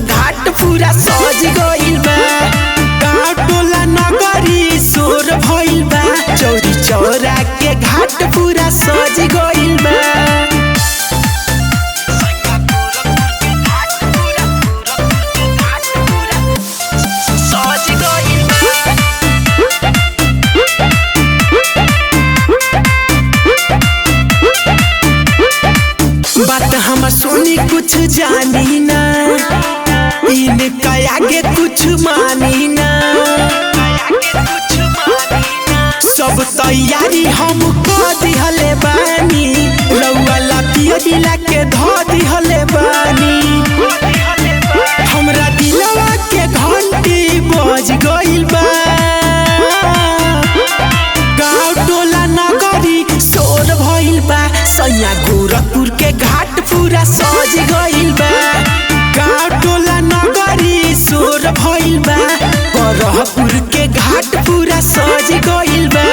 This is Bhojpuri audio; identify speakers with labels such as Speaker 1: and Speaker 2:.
Speaker 1: घाट पूरा सज गइल बा। गाँव टोला नगरी शोर भइल बा। चौरी चौरा के घाट पूरा सज गइल बा। बात हम सुनी कुछ जानी ना, इनका आगे कुछ मानी ना। सब तैयारी हम कर दिहले बानी, रउआ लातिया दिला के धो दिहले बानी। हमरा दिलवा के घंटी बज गइल बा। गाँव टोला नगरी शोर भइल बा। सैया गोरखपुर के घाट पूरा सज गइल बा। गाँव टोला नगरी शोर भइल बा। गोरखपुर के घाट पूरा सज गइल बा।